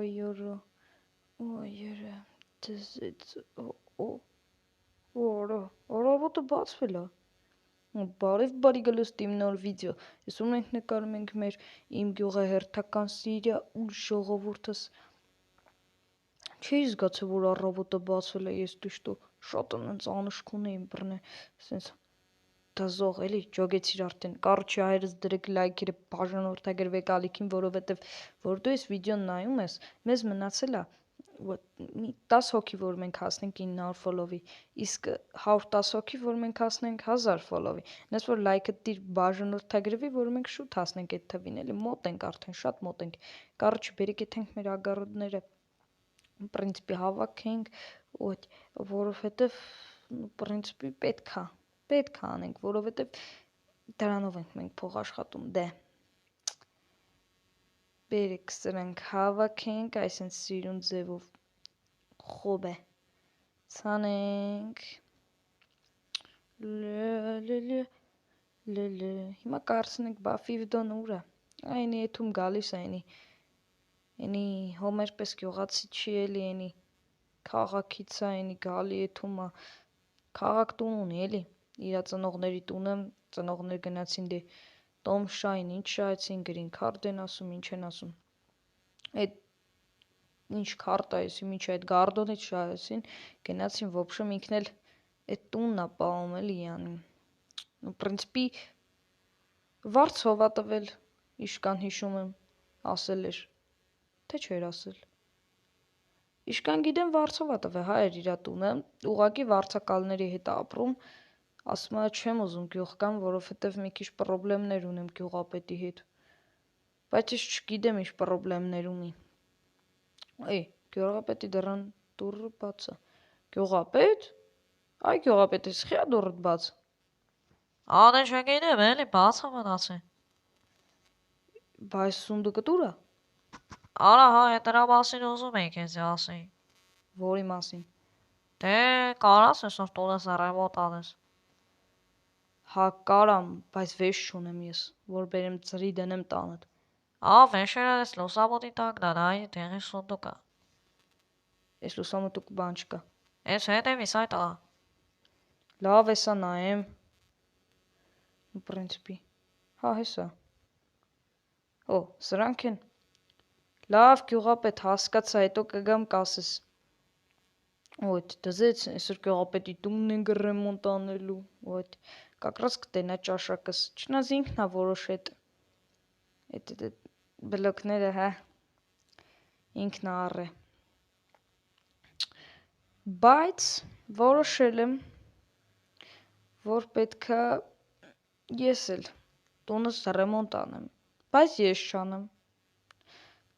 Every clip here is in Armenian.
Այորը, դզեց, օրա, առավոտը բացվել է։ Բարի գլուստիմ նոր վիդեո, այսօր մենք նկարում ենք մեր իմ գյուղը հերթական Սիրիա ու ժողովուրդս չի զգացել, որ առավոտը բացվել է, ես դուշտո շատ անց անշքուն էին բռնել, սենց դազող էլի, ջոգեցիր արդեն, կարոչի հայրս դրեք լայքերը, բաժանորդագրվեք ալիքին, որովհետև որ դու այս վիդեոն նայում ես, մեզ մնացել է մի 10 հոգի, որ մենք հասնենք 900 ֆոլովի, իսկ 110 հոգի, որ մենք հասնենք 1000 ֆոլովի, նես որ լայքը դիր բաժանորդագրվի, որ մենք շուտ հասնենք այդ թվին, էլի մոտ ենք արդեն, շատ մոտ ենք, կարոչի բերեք եթենք մեր ագարոդները, պրինցիպի հավաքենք, որովհետև, պրինցիպի պետք է անենք, որովհետև դրանով ենք մենք փող աշխատում, դե բերեք սրանք հավաքենք, այսենց սիրուն ձևով խոբ է, ցանենք, հիմա կարծնենք բա ֆիվդոն ուր է, այնի եթում գալիս է, այնի հոմեր պես գյուղացի չի էլի, այնի քաղաքից է, այնի գալի եթում է, քաղաք տուն ունի էլի, իրա ծնողների տունը, ծնողներ գնացին դե Տոմ շայն, ինչ շայեցին, գրին քարտ են ասում, ինչ են ասում, այդ ինչ քարտ այսի միջը այդ գարդոնից շայեցին, գնացին ոբշեմ ինքն էլ այդ տունն է պահում էլի յանի, պրինցիպի վարձ հովա տվել, իշկան հիշում եմ, ասել էր, թե չէր ասել, իշկան գիտեմ վարձով է տվել, հա էր իրա տունը, ուղակի վարձակալների հետ ապրում, ասում է չեմ ուզում գյուղ կամ, որովհետև մի քիչ պրոբլեմներ ունեմ գյուղապետի հետ, բայց ես չգիտեմ ինչ պրոբլեմներ ունի, գյուղապետի դռան դուռը բաց է, գյուղապետ, այ գյուղապետ ես խիա դուռդ բաց, Ադե չգիտեմ էլի բաց է մնացի, բայց սունդուկը դուր է, արա հա դրա մասին ուզում էի քեզ ասի, որի մասին, դե կարաս այսօր տունս ռեմոնտ անես, հա կարամ, բայց վեշ չունեմ ես, որ բերեմ ծրի դնեմ տանդ, վեշերը ես լուսամուտի տակն են, այ դեղի սունդուկը, ես լուսամուտուկ բան չկա, ես հետևիս այդ ա, լավ էսա նայեմ, պրինցիպի, հա հեսա, սրանք են, լավ գյուղապետ հասկացա, հետո կգամ կասես, դզեց, այսօր գյուղապետի տունն ենք ռեմոնտ անելու, կակրած կտենա ճաշակս, չնայած ինքն է որոշ այդ բլոկները, հա, ինքն է առե, բայց որոշել եմ, որ պետքա ես էլ տունս ռեմոնտ անեմ, բայց ես չանեմ,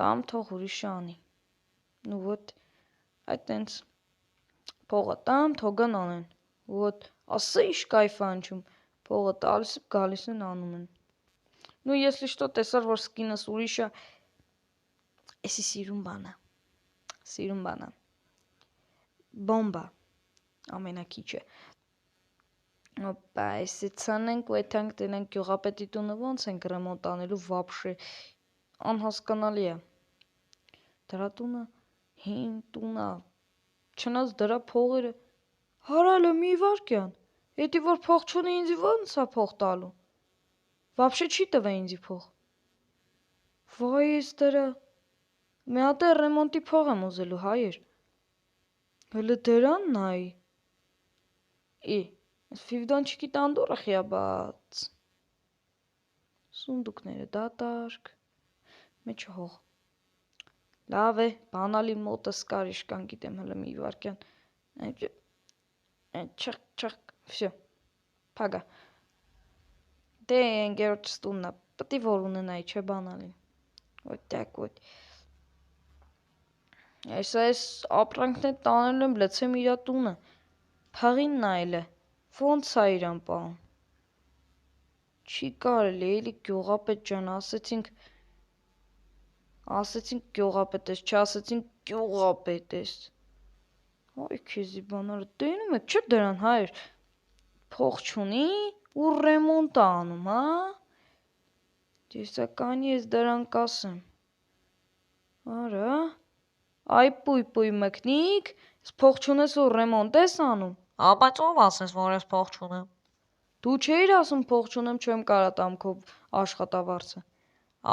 տամ թող ուրիշը անի, այդ տենց, փողը տամ, թողան անեն, ասա ինչ կայֆ է անչում, փողը տալիս գալիս են անում են, ես լիշտո տեսար, որ սկինս ուրիշ է, էսի սիրուն բանա, բոմբա, ամենակիչը, այսի ցանենք ու եթանք տենանք գյուղապետի տունը ոնց ենք ռեմոնտ անելու վաբշե, անհասկանալի է, դրա տունը, հին տունը, չնայած դրա փողերը, հարալը մի վարկյան, հետի որ փող չունի ինձի ոնց է փող տալու, վաբշե չի տվե ինձի փող, վայ ես դրա, մի հատ է ռեմոնտի փող եմ ուզելու հայեր, հլը դրան նայի, ֆիվդոնչիկի տանդուրը խիա բաց, սունդուկները դատարկ, մեջը հող, լավ է, բանալին մոտս կար իշկան գիտեմ հլը մի վարկյան, չխ, վսյո, պագա, դե ընգերոջս տունն է, պտի որ ունենայի չէ բանալին, այս ապրանքներ տանել եմ լցեմ իրա տունը, փաղին նայել է, ոնց է իրան պահում, չի կարելի էլի գյուղապետ ջան, ասեցինք գյուղապետ ես, չասեցինք գյուղապետ ես, այ քեզի բանարը, տենում եք չէ դրան հայր, փող չունի ու ռեմոնտ է անում, հա, տեսականի ես դրան կասեմ, արա, Այ պույ մկնիկ, փող չունես ու ռեմոնտ ես անում։ Բայց ով ասես, որ ես փող չունեմ։ Դու չէիր ասում փող չունեմ, չեմ կարա տամ քո աշխատավարձը։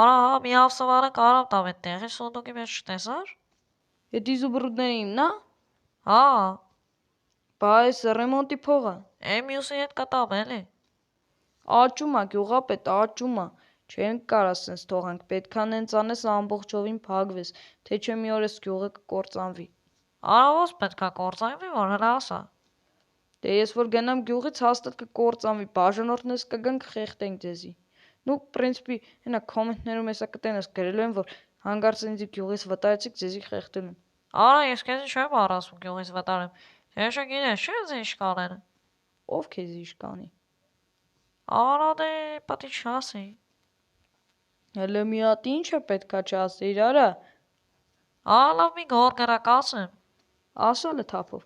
Արա, հա, մի ավսվարը կարամ տամ այդ տեղի սունդուկի մեջ չտեսար։ Էդի զուբրուդները իմնա։ Հա, Բա այս ռեմոնտի փողը։ մյուսի հետ կտամ էլի։ Աճում ա գյուղապետ, աճում ա։ Չեն կարա սենց թողանք, պետքա նենց անես ամբողջովին փակվես, թե չէ մի օր էս գյուղը կկործանվի։ Արա, ոնց պետքա կործանվի, որ հələ ասա։ Դե ես որ գնամ գյուղից հաստատ կկործանվի, բաժանորդներս կգան կխեղդենք ձեզի։ Ну, в принципе, հենա կոմենտներում հեսա կտենաս գրելու են, որ հանգարց ինձ գյուղից վտարեցիք, ձեզի խեղդել են։ Արա, ես քեզի չեմ առասում գյուղից վտարեմ։ Թե չէ գինես, չէ՞ ինձ իշխանեն։ Ով քեզ իշխանի։ Արա, դե պատի չասի։ Հələ մի հատ ինչ է պետքա չասեիր, արա։ Լավ մի գորգրակ ասեմ։ Ասալը թափով։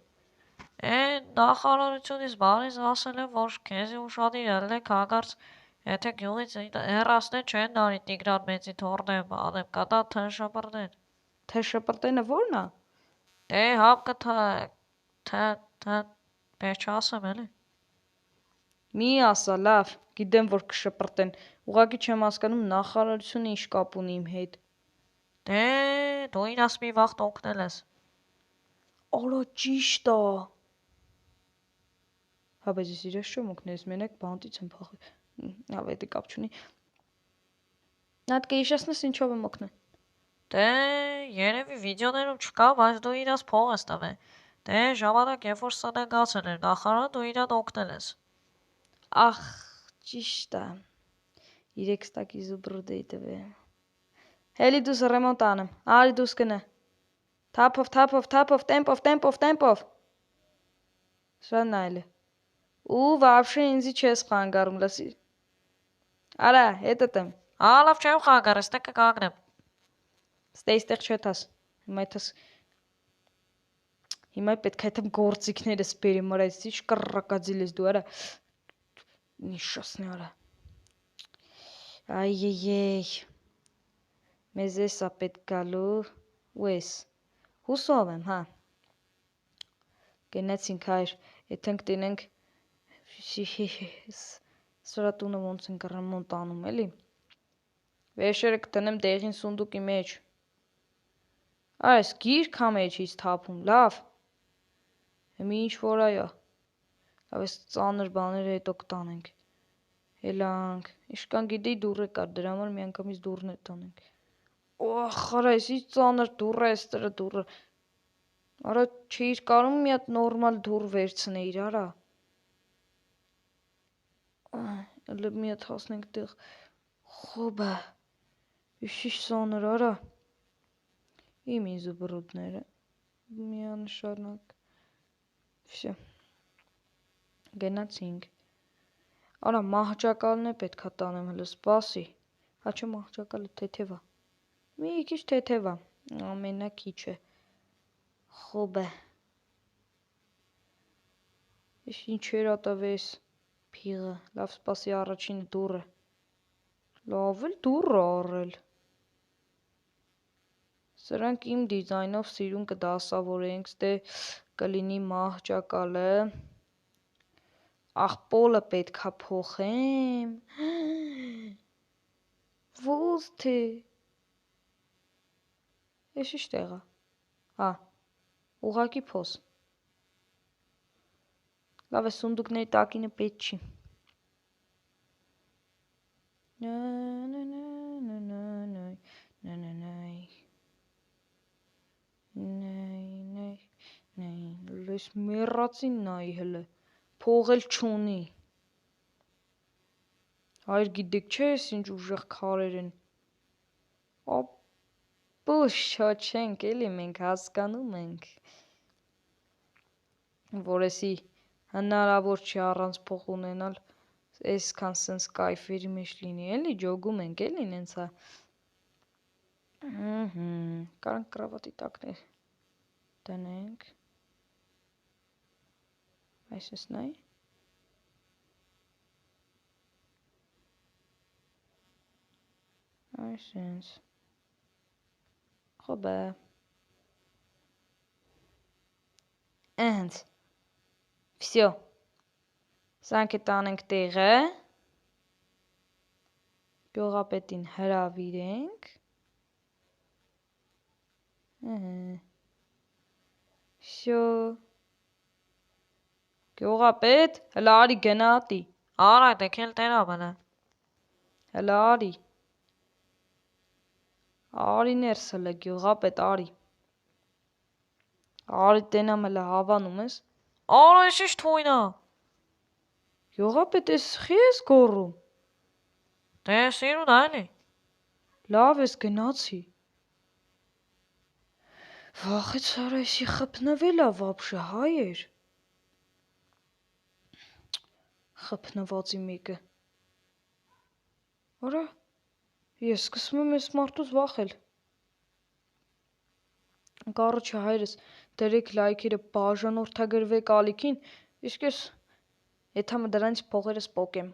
Նախարարությունից բանից ասել են, որ քեզի ուշադիր ելնեք հագարց, եթե գյուղից հեռացնեն չեն նարի Տիգրան մեծի թորնեմ, բանեմ, կատա թշապրդեն։ Թե շպրտենը ո՞րն ա։ Դե հապ թե պես չասեմ էլի։ Մի ասա, լավ, գիտեմ որ կշպրտեն։ Ուղղակի չեմ հասկանում նախարարությունը ինչ կապ ունի իմ հետ։ Դե դու ինձ մի վաղ օգնել ես։ Արա ճիշտ ա։ Հա, բայց ես իրես չեմ օգնես, մենակ բանտից եմ փախել։ Հա, դա կապ չունի։ Նա դե հիշեցնես ինչով եմ օգնել։ Դե երևի վիդեոներում չկա, բայց դու իրաց փող ես տվել։ Դե ժամանակ երբ որ սննգացել էր նախարարը, դու իրան օգնել ես։ Ախ, ճիշտ ա։ 3 տակի զուբրուդ էի տվել։ Հելի դուս ռեմոնտ անեմ։ Արի դուս գնա։ Թափով, տեմպով։ Շան նայել։ Ու вообще ինձի չես խանգարում, լսի։ Արա, հետդ եմ։ Լավ չեմ խանգարել, ստե կկանգնեմ։ Ստեյստեղ չթաս։ Հիմա պետք է այդմ գործիքներս բերեմ, արա, ինչ կռակածիլ ես դու, արա։ Նիշասնի, արա։ Այ։ Մեզ էսա պետք գալու, ու ես։ Հուսով եմ, հա։ Գնացինք հայր, եթենք տենենք սրա տունը ոնց ենք ռեմոնտ անում, էլի։ Վերջերը կտնեմ դեղին սունդուկի մեջ։ Այս գիրք հա մեջից թափում, լավ։ Հիմի ինչ որ այա։ Լավ, այս ծանր բաները հետո կտանենք։ Հելանք, իշքան գիտեի դուռ կար, դրա համար մի անգամից դուռն է տանենք։ Օխ, արա, այս ինչ ծանր դուռ է, սրա դուռը։ Արա, չէիր կարում մի հատ նորմալ դուռ վերցնեիր, արա։ Էլ մի հատ հասնենք տեղ։ Խոբա։ Իշիշ սանր, արա։ Իմ զուբրուդները։ Միանշանակ։ Վсё։ Գնացինք։ Արա, մահճակալն է պետքա տանեմ, հələ սպասի։ Հա չէ մահճակալը թեթև ա։ Մի քիչ թեթև ա, ամենակիչը։ Խոբը։ Ես ինչեր ատավես փիղը, լավ սպասի առաջին դուռը։ Լավ էլ դուռը առել։ Սրանք իմ դիզայնով սիրուն կդասավորենք, ստե կլինի մահճակալը։ Աղպոլը պետքա փոխեմ։ Ո՞ց թե։ Ես ինչ տեղա։ Հա, ուղակի փոս։ Լավ է սունդուկների տակինը պետք չի։ Լես մեռածին նայի հլը, փող էլ չունի։ Հայր գիտեք չէ ես ինչ ուժեղ քարեր են։ Ապուշ չենք էլի մենք հասկանում ենք։ Որ էսի հնարավոր չի առանց փող ունենալ, այսքան սենց կայֆերի մեջ լինի, էլի ջոգում ենք, էլի նենց հա։ Կարանք կրավատի տակներ դնենք։ Այսպես նայ։ Այսպես։ Խոբը։ Ընդ։ Всё։ Սանքը տանենք տեղը։ Գյուղապետին հրավիրենք։ Всё։ Գյուղապետ, հլա արի գնատի։ Արա դեքել տերամենը։ Հլա արի։ Արի ներս հլը գյուղապետ արի։ Արի տենամ հլը հավանում ես։ Արա ես ինչ թույնա։ Գյուղապետ ես խի ես գոռում։ Դե սիրուն այլի։ Լավ ես գնացի։ Վախեց արա եսի խփնվել ա вообще հայեր։ Խփնվածի մեկը։ Արա, ես սկսում եմ ես մարդուց վախել։ Կարոջը հայրս դրեք լայքերը բաժանորդագրվեք ալիքին, իսկ ես եթամը դրանից փողերս պոկեմ։